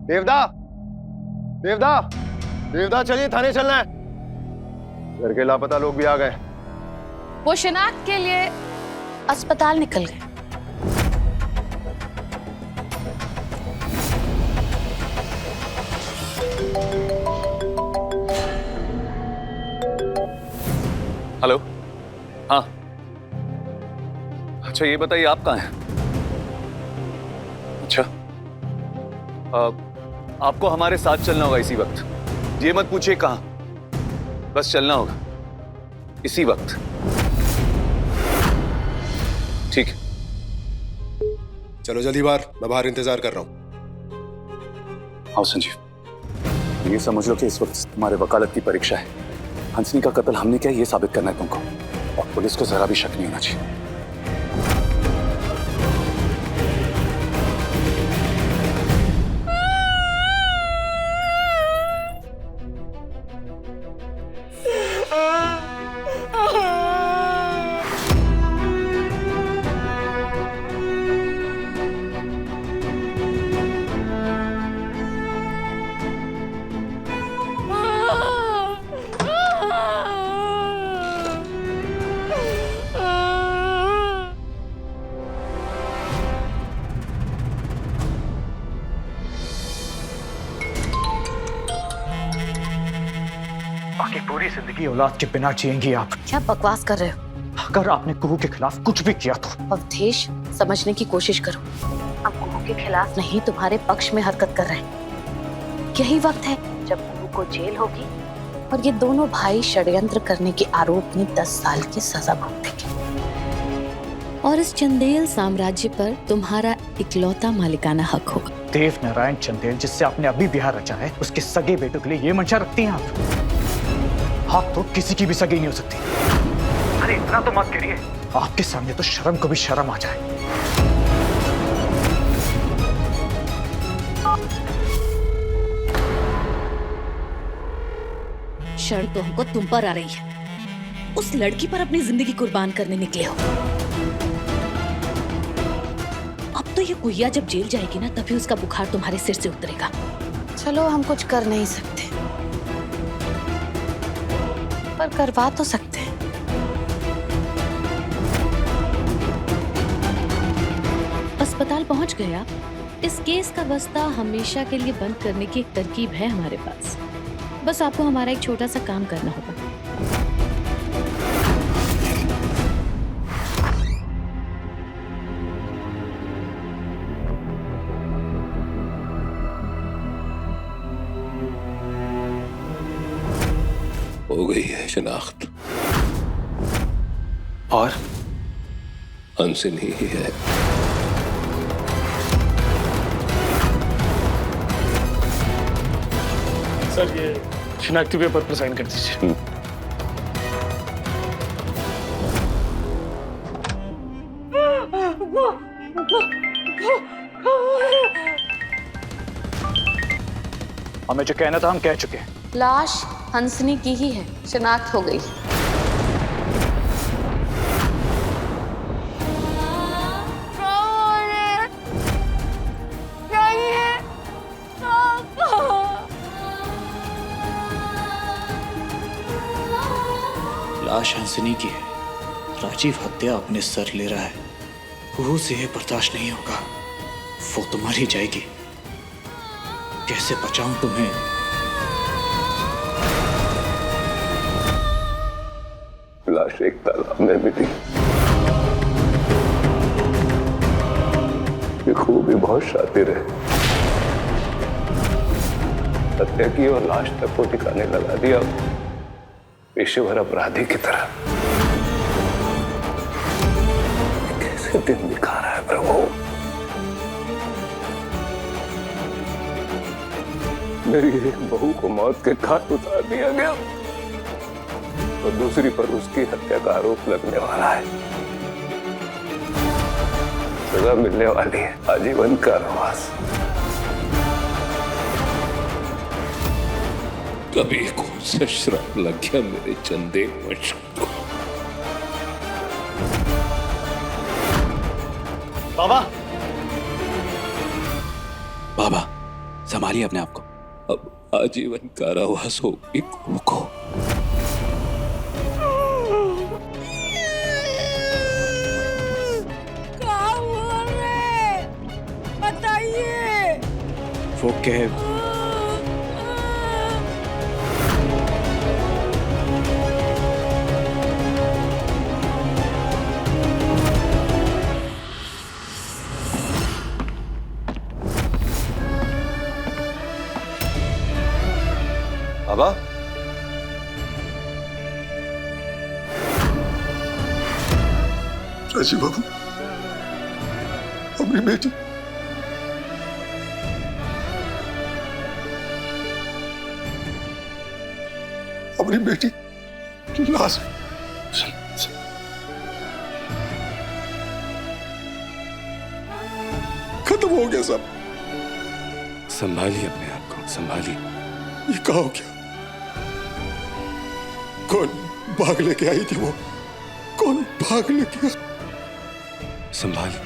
देवदा, देवदा, देवदा, चलिए थाने चलना है। घर के लापता लोग भी आ गए। वो शिनाख्त के लिए अस्पताल निकल गए। हेलो। हाँ, अच्छा ये बताइए आप कहाँ हैं? अच्छा, आपको हमारे साथ चलना होगा इसी वक्त। ये मत पूछिए कहाँ, बस चलना होगा इसी वक्त। ठीक है, चलो जल्दी बाहर, मैं बाहर इंतजार कर रहा हूं। आओ संजीव, ये समझ लो कि इस वक्त तुम्हारे वकालत की परीक्षा है। हंसनी का कत्ल हमने किया ये साबित करना है तुमको, और पुलिस को जरा भी शक नहीं होना चाहिए। बाकी पूरी जिंदगी औलाद के बिना जिएंगी आप। क्या बकवास कर रहे हो? अगर आपने कुहू के खिलाफ कुछ भी किया तो। अवधेश, समझने की कोशिश करो। हम कुहू के खिलाफ नहीं, तुम्हारे पक्ष में हरकत कर रहे हैं। यही वक्त है जब कुहू को जेल होगी और ये दोनों भाई षड्यंत्र करने के आरोप में 10 साल की सजा भुगतेंगे। और इस चंदेल साम्राज्य पर तुम्हारा इकलौता मालिकाना हक होगा। देव नारायण चंदेल, जिससे आपने अभी ब्याह रचा है, उसके सगे बेटों के लिए ये मंशा रखती हैं आप? आप तो किसी की भी सगी नहीं हो सकती। अरे इतना तो मत करिए, आपके सामने तो शर्म को भी शर्म आ जाए। शर्म तो हमको तुम पर आ रही है। उस लड़की पर अपनी जिंदगी कुर्बान करने निकले हो। अब तो ये कुहिया जब जेल जाएगी ना, तभी उसका बुखार तुम्हारे सिर से उतरेगा। चलो, हम कुछ कर नहीं सकते, पर करवा तो सकते हैं। अस्पताल पहुंच गया। इस केस का बस्ता हमेशा के लिए बंद करने की एक तरकीब है हमारे पास। बस आपको हमारा एक छोटा सा काम करना होगा। हो गई है शिनाख्त, और हंसनी ही है। सर, ये शिनाख्ती पेपर पर साइन कर दीजिए। हमें जो कहना था हम कह चुके हैं। लाश हंसनी की ही है, शिनाख्त हो गई। लाश हंसनी की है। राजीव हत्या अपने सर ले रहा है। कुहू से ये बर्दाश्त नहीं होगा। वो तो मर ही जाएगी। कैसे बचाऊं तुम्हें? लाश एक तालाब में मिली। ये खूब भी बहुत शातिर है। हत्या की और लाश तक को ठिकाने लगा दिया, पेशेवर अपराधी की तरह। कैसे दिन दिखा रहा है प्रभु। मेरी एक बहू को मौत के घाट उतार दिया गया और दूसरी पर उसकी हत्या का आरोप लगने वाला है। सजा मिलने वाली है, आजीवन कारावास। कभी कौन सा श्राप लग गया मेरे चंदेल वंश को। बाबा, बाबा संभालिए। संभालिए अपने आप को। अब आजीवन कारावास होगी कुहू को। क्या हुआ रे? बताइए। वो कह बाबा, राजीव बाबू, अपनी बेटी लाश खत्म हो गया सब। संभालिए अपने आप को, संभालिए। ये कहा हो गया? कौन भाग लेके आई थी वो? कौन भाग लेके? संभालिए।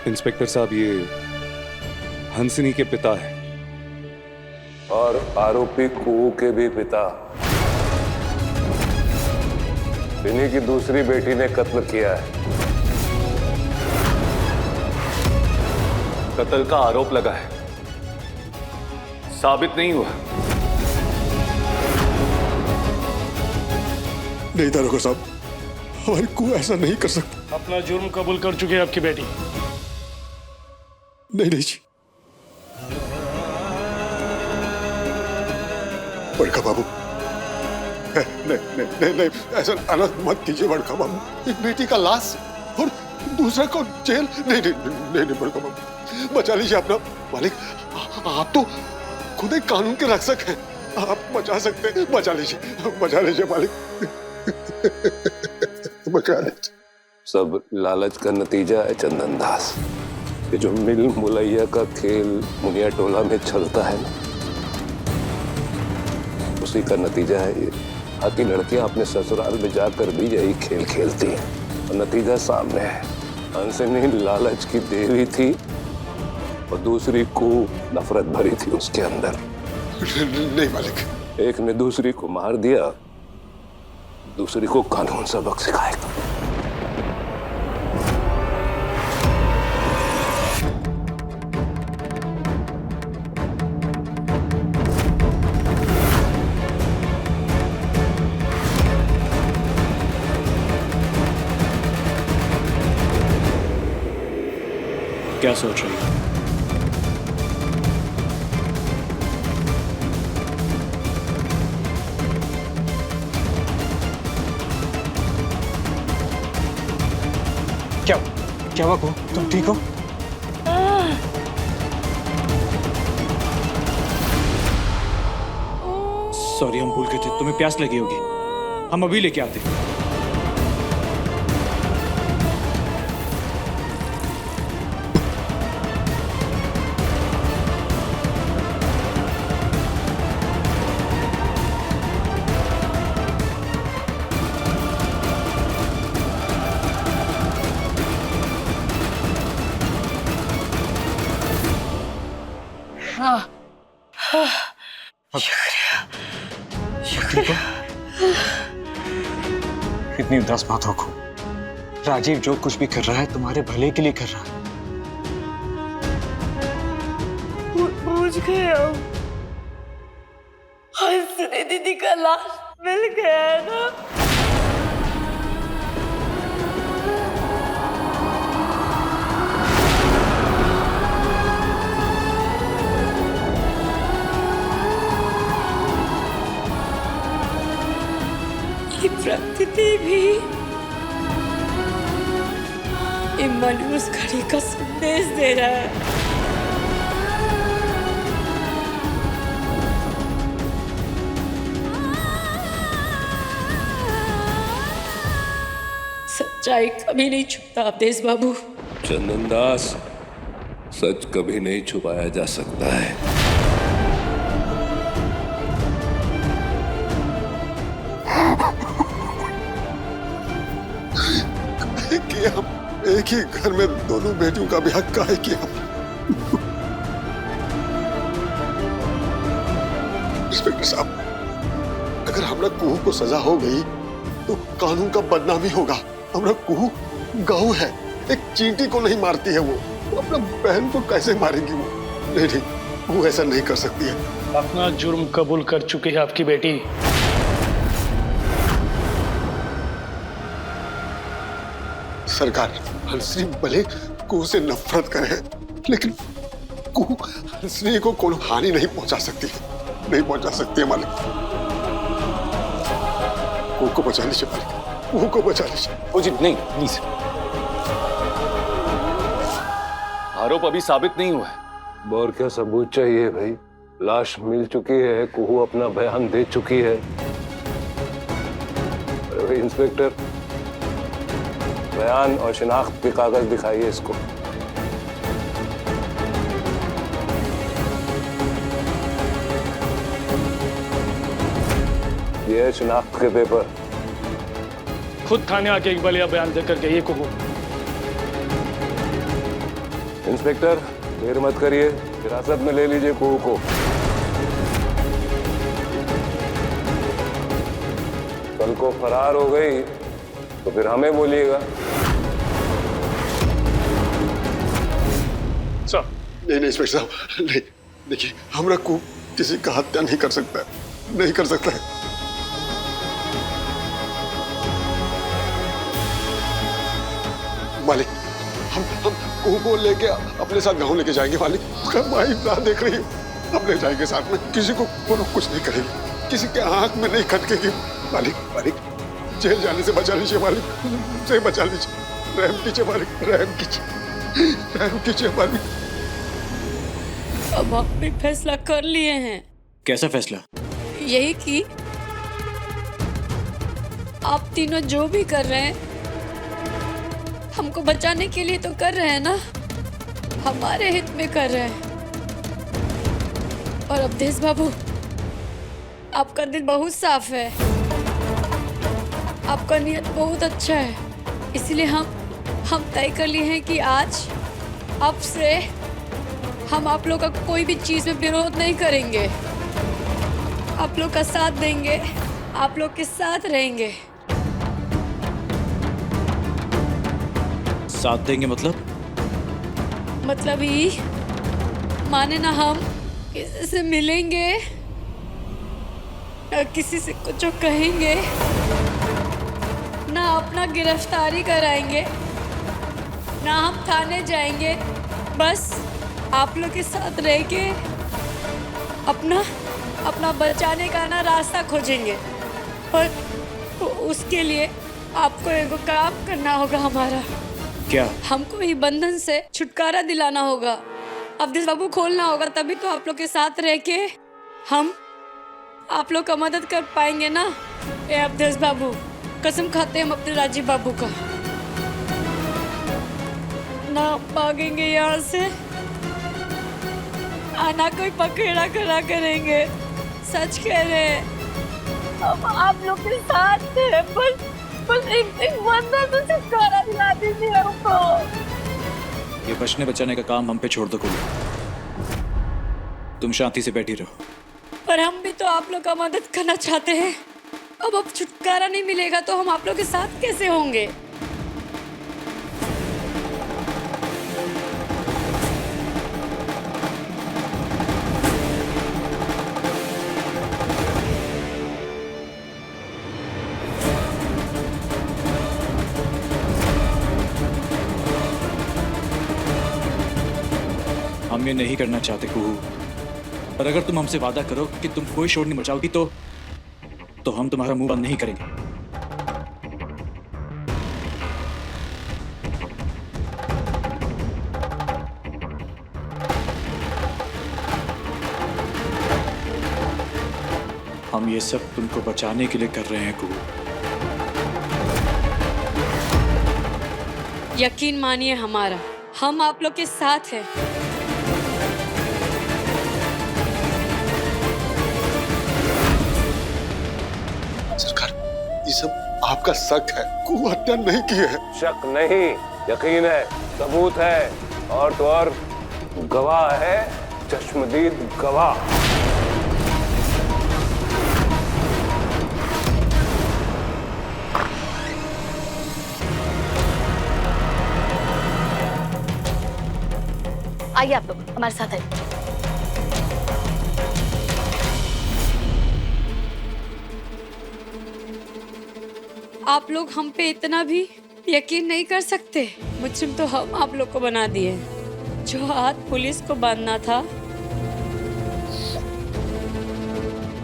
इंस्पेक्टर साहब, ये हंसनी के पिता है और आरोपी कुहू के भी पिता। इन्हीं की दूसरी बेटी ने कत्ल किया है। कत्ल का आरोप लगा है, साबित नहीं हुआ। नहीं दारोगा साहब, हमारी कुहू ऐसा नहीं कर सकता। अपना जुर्म कबूल कर चुकी है आपकी बेटी। नहीं नहीं जी, बड़का बाबू, नहीं नहीं नहीं नहीं, ऐसा अनर्थ मत कीजिए बड़का बाबू। एक बेटी का लाश और दूसरा को जेल। नहीं नहीं नहीं नहीं बड़का बाबू, बचा लीजिए अपना मालिक। आप तो खुद एक कानून के रक्षक हैं, आप बचा सकते हैं। बचा लीजिए मालिक, बचा लीजिए। सब लालच का नतीजा है चंदन दास। ये जो मिल मुलैया का खेल मुनिया टोला में चलता है ना, उसी का नतीजा है ये। बाकी लड़कियां अपने ससुराल में जाकर भी यही खेल खेलती हैं और नतीजा सामने है। हंसनी लालच की देवी थी और दूसरी को नफरत भरी थी उसके अंदर। नहीं मालिक, एक ने दूसरी को मार दिया, दूसरी को कानून सबक सिखाएगा। क्या सोच रही हो? क्या हुआ को? तुम ठीक हो? सॉरी, हम भूल गए थे। तुम्हें प्यास लगी होगी, हम अभी लेके आते हैं। इतनी उदास मत हो। राजीव जो कुछ भी कर रहा है तुम्हारे भले के लिए कर रहा है। पूछ गए हम। हंसनी दीदी का लाश मिल गया है ना? ये प्रकृति भी मनुष्य घड़ी का संदेश दे रहा है। सच्चाई कभी नहीं छुपता अवधेश बाबू। चंदन दास, सच कभी नहीं छुपाया जा सकता है। कि हम एक ही घर में दोनों बेटियों का ब्याह काहे किया? इंस्पेक्टर साहब, अगर हमरा कुहू को सजा हो गई तो कानून का बदनामी होगा। हमरा कुहू गऊ है, एक चींटी को नहीं मारती है वो अपना बहन को कैसे मारेगी वो? नहीं, वो ऐसा नहीं कर सकती है। अपना जुर्म कबूल कर चुकी है आपकी बेटी। सरकार, हंसनी भले कुहू से नफरत करे, लेकिन कुहू हंसनी को कोई हानि नहीं पहुंचा सकती है, नहीं पहुंचा सकती है मालिक। कुहू को बचा लीजिए मालिक, कुहू को बचा लीजिए। ओ जी नहीं, प्लीज। आरोप अभी साबित नहीं हुआ है। और क्या सबूत चाहिए भाई? लाश मिल चुकी है, कुहू अपना बयान दे चुकी है। अरे भाई इंस्पेक्टर, बयान और शिनाख्त के कागज दिखाइए इसको। ये है शिनाख्त के पेपर। खुद थाने आके एक बलिया बयान देकर गई कुहू। इंस्पेक्टर, देर मत करिए, हिरासत में ले लीजिए कुहू को। कल को फरार हो गई तो फिर हमें बोलिएगा। सर, नहीं इंस्पेक्टर साहब, नहीं, देखिए हमरा को किसी का हत्या नहीं कर सकता है, नहीं कर सकता है। मालिक, हम कुहू को लेके अपने साथ गांव लेके जाएंगे मालिक। उसका माई राह देख रही है, हम ले जाएंगे साथ में। किसी को कुछ नहीं करेगी, किसी के आंख में नहीं खटकेगी। मालिक, मालिक, जेल जाने से बचा लीजिए मालिक, से बचा लीजिए। रहम कीजिए मालिक, रहम कीजिए, रहम कीजिए मालिक। अब आपने फैसला कर लिए हैं। कैसा फैसला? यही कि आप तीनों जो भी कर रहे हैं हमको बचाने के लिए तो कर रहे हैं ना, हमारे हित में कर रहे हैं। और अवधेश बाबू, आपका दिल बहुत साफ है, आपका नियत बहुत अच्छा है, इसलिए हम तय कर लिए हैं कि आज अब से हम आप लोग का कोई भी चीज में विरोध नहीं करेंगे, आप लोग का साथ देंगे, आप लोग के साथ रहेंगे। साथ देंगे मतलब? मतलब ही माने ना हम किसी से मिलेंगे, ना किसी से कुछ कहेंगे, ना अपना गिरफ्तारी कराएंगे, ना हम थाने जाएंगे। बस आप लोग के साथ रह के अपना बचाने का ना रास्ता खोजेंगे। पर उसके लिए आपको एक काम करना होगा हमारा। क्या? हमको ही बंधन से छुटकारा दिलाना होगा, अवधेश बाबू खोलना होगा, तभी तो आप लोग के साथ रह के हम आप लोग का मदद कर पाएंगे ना। ए अवधेश बाबू, कसम खाते हैं हम अपने राजीव बाबू का, ना भागेंगे यहाँ से, ना कोई पकड़ा करा करेंगे। सच कह रहे हैं, हम आप लोग के साथ हैं। बस एक बंदा तो छुटकारा दिला दीजिए हमको। ये बचने बचाने का काम हम पे छोड़ दो कोई, तुम शांति से बैठी रहो। पर हम भी तो आप लोग का मदद करना चाहते हैं। अब छुटकारा नहीं मिलेगा तो हम आप लोग के साथ कैसे होंगे? हम ये नहीं करना चाहते कुहू, पर अगर तुम हमसे वादा करो कि तुम कोई शोर नहीं मचाओगी तो हम तुम्हारा मुंह बंद नहीं करेंगे। हम ये सब तुमको बचाने के लिए कर रहे हैं कुहू। यकीन मानिए हमारा, हम आप लोग के साथ हैं। सरकार, ये सब आपका शक है, कोई हत्या नहीं की है। शक नहीं, यकीन है, सबूत है, और तो और गवाह है, चश्मदीद गवाह। आइए आप लोग हमारे साथ आइए। आप लोग हम पे इतना भी यकीन नहीं कर सकते। मुजरिम तो हम आप लोग को बना दिए। जो हाथ पुलिस को बांधना था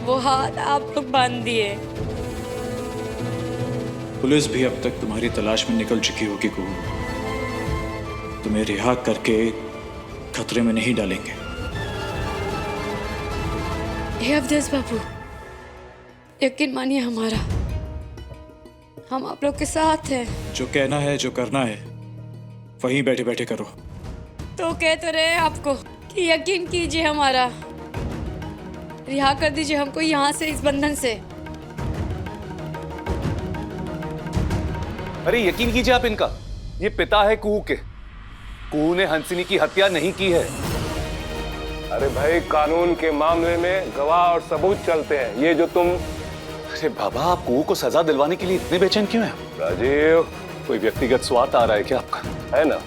वो हाथ आप लोग बांध दिए। पुलिस भी अब तक तुम्हारी तलाश में निकल चुकी होगी कुहू। तुम्हें रिहा करके खतरे में नहीं डालेंगे। हे अवधेश बाबू, यकीन मानिए हमारा, हम आप लोग के साथ हैं। जो कहना है, जो करना है, वहीं बैठे बैठे करो। तो कह तो रहे हैं आपको कि यकीन कीजिए हमारा, रिहा कर दीजिए हमको यहाँ से, इस बंधन से। अरे यकीन कीजिए आप इनका, ये पिता है कुहू के। कुहू ने हंसिनी की हत्या नहीं की है। अरे भाई, कानून के मामले में गवाह और सबूत चलते हैं। ये जो तुम... अरे बाबा, आप कुहू को सजा दिलवाने के लिए इतने बेचैन क्यों हैं? राजीव, कोई व्यक्तिगत स्वार्थ आ रहा है क्या आपका? है ना,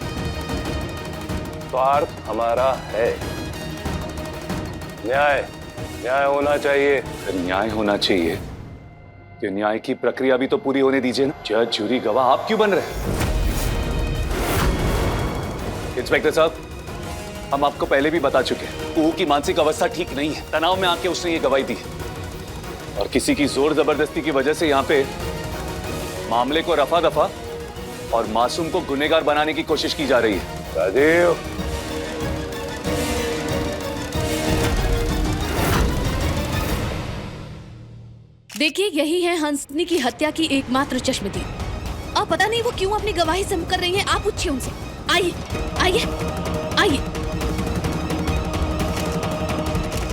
स्वार्थ हमारा है। न्याय न्याय होना चाहिए। अगर न्याय होना चाहिए तो न्याय की प्रक्रिया भी तो पूरी होने दीजिए ना। जज, जूरी, गवाह आप क्यों बन रहे हैं? इंस्पेक्टर साहब, हम आपको पहले भी बता चुके हैं, कुहू की मानसिक अवस्था ठीक नहीं है। तनाव में आके उसने ये गवाही दी और किसी की जोर जबरदस्ती की वजह से यहाँ पे मामले को रफा दफा और मासूम को गुनहगार बनाने की कोशिश की जा रही है। राजीव, देखिए, यही है हंसनी की हत्या की एकमात्र चश्मदीद। अब पता नहीं वो क्यों अपनी गवाही से मुकर रही हैं। आप पूछिए उनसे। आइए आइए आइए।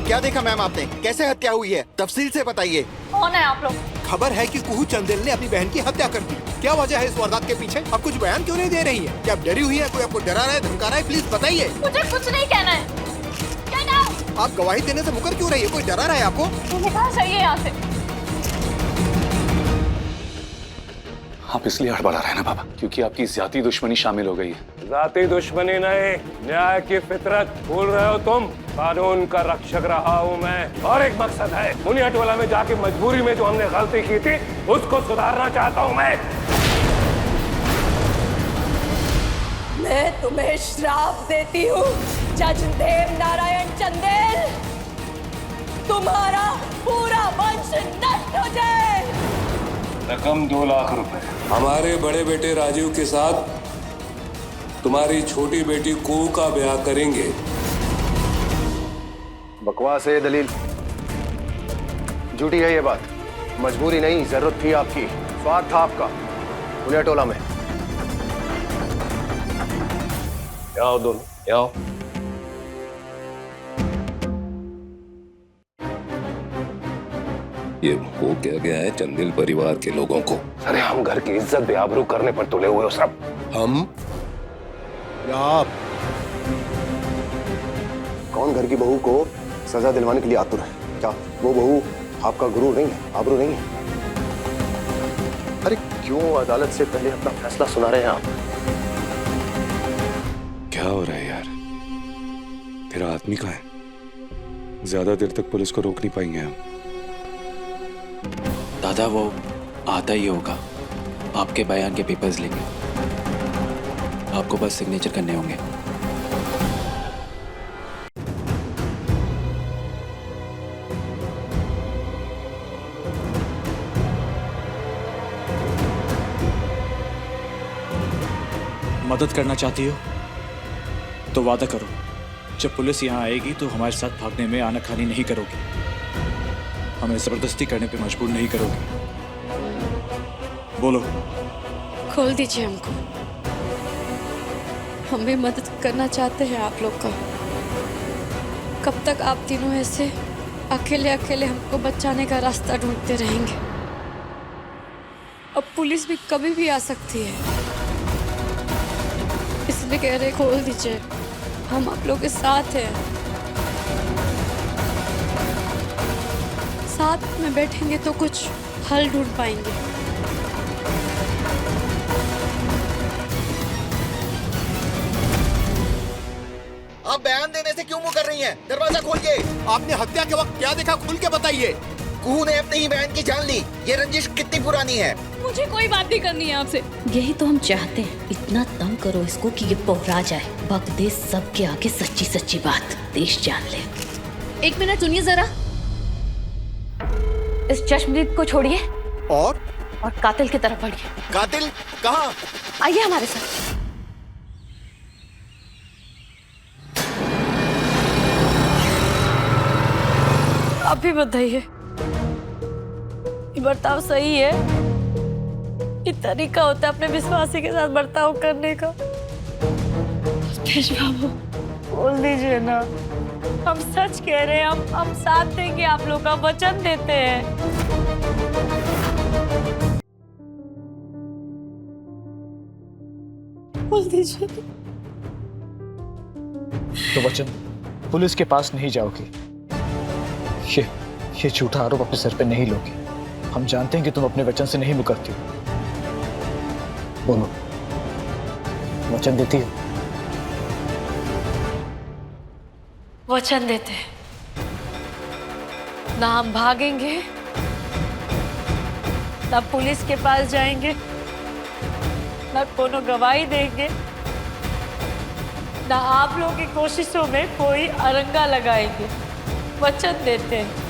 क्या देखा मैम आपने? कैसे हत्या हुई है? तफसील से बताइए। कौन है आप लोग? खबर है कि कुहू चंदेल ने अपनी बहन की हत्या कर दी। क्या वजह है इस वारदात के पीछे? आप कुछ बयान क्यों नहीं दे रही है? क्या आप डरी हुई है? कोई आपको डरा रहा है, धमका रहा है? प्लीज बताइए। मुझे कुछ नहीं कहना है। आप गवाही देने से मुकर क्यों रही है? कोई डरा रहा है आपको? मुझे कहाँ चाहिए यहाँ से? आप इसलिए हड़बड़ा रहे हैं ना बाबा, क्योंकि आपकी ज्यादा दुश्मनी शामिल हो गई है। जाती दुश्मनी नहीं, न्याय की फितरत भूल रहे हो तुम। कानून का रक्षक रहा हूँ मैं, और एक मकसद है, मुनियाटोला में जाके मजबूरी में जो हमने गलती की थी उसको सुधारना चाहता हूँ मैं। मैं तुम्हें श्राप देती हूँ जज देव नारायण चंदेल, तुम्हारा पूरा वंश नष्ट हो जाए। रकम 2 लाख रुपए। हमारे बड़े बेटे राजीव के साथ तुम्हारी छोटी बेटी कुहू का ब्याह करेंगे। बकवास है दलील, झूठी है ये बात। मजबूरी नहीं, जरूरत थी आपकी, स्वार्थ था आपका मुनियाटोला में। आओ दोनों, आओ। ये हो क्या गया है चंदेल परिवार के लोगों को? अरे हम घर की इज्जत बेआबरू करने पर तुले हुए हो सब। हम या आप? कौन घर की बहू को सजा दिलवाने के लिए आतुर है? क्या वो बहू आपका गुरु नहीं है, आबरू नहीं है? अरे क्यों अदालत से पहले अपना फैसला सुना रहे हैं आप? क्या हो रहा है यार? तेरा आदमी कहाँ है? ज्यादा देर तक पुलिस को रोक नहीं पाएंगे हम। दादा, वो आता ही होगा। आपके बयान के पेपर्स लेंगे, आपको बस सिग्नेचर करने होंगे। मदद करना चाहती हो तो वादा करो, जब पुलिस यहाँ आएगी तो हमारे साथ भागने में आनाकानी नहीं करोगी, हमें जबरदस्ती करने पे मजबूर नहीं करोगी। बोलो। खोल दीजिए हमको, हम भी मदद करना चाहते हैं आप लोग का। कब तक आप तीनों ऐसे अकेले अकेले हमको बचाने का रास्ता ढूंढते रहेंगे? अब पुलिस भी कभी भी आ सकती है। इसलिए कह रहे खोल दीजिए, हम आप लोग के साथ हैं। साथ में बैठेंगे तो कुछ हल ढूंढ पाएंगे। आप बयान देने से क्यों मुंह कर रही हैं? दरवाजा खोलिए। आपने हत्या के वक्त क्या देखा, खुल के बताइए। कुहू ने अपने ही बहन की जान ली। ये रंजिश कितनी पुरानी है? मुझे कोई बात नहीं करनी है आपसे। यही तो हम चाहते हैं, इतना तंग करो इसको कि ये पोहरा जाए, बक दे सबके आगे सच्ची सच्ची बात, देश जान ले। एक मिनट सुनिए जरा, इस चश्मदीद को छोड़िए और कातिल की तरफ बढ़िए। कातिल कहाँ? आइए हमारे साथ। आप भी बताइए, ये बर्ताव सही है? ये तरीका होता है अपने विश्वासी के साथ बर्ताव करने का? पेश बाबू बोल दीजिए ना, हम सच कह रहे हैं, हम साथ देंगे, आप लोग का वचन देते हैं। बोल दीजिए। तो वचन पुलिस के पास नहीं जाओगी, ये झूठा आरोप अपने सर पे नहीं लोगे। हम जानते हैं कि तुम अपने वचन से नहीं मुकरती हो। बोलो, वचन देती हो? वचन देते हैं ना, हम भागेंगे ना पुलिस के पास जाएंगे, ना कोनो गवाही देंगे, ना आप लोगों की कोशिशों में कोई अरंगा लगाएंगे। वचन देते हैं।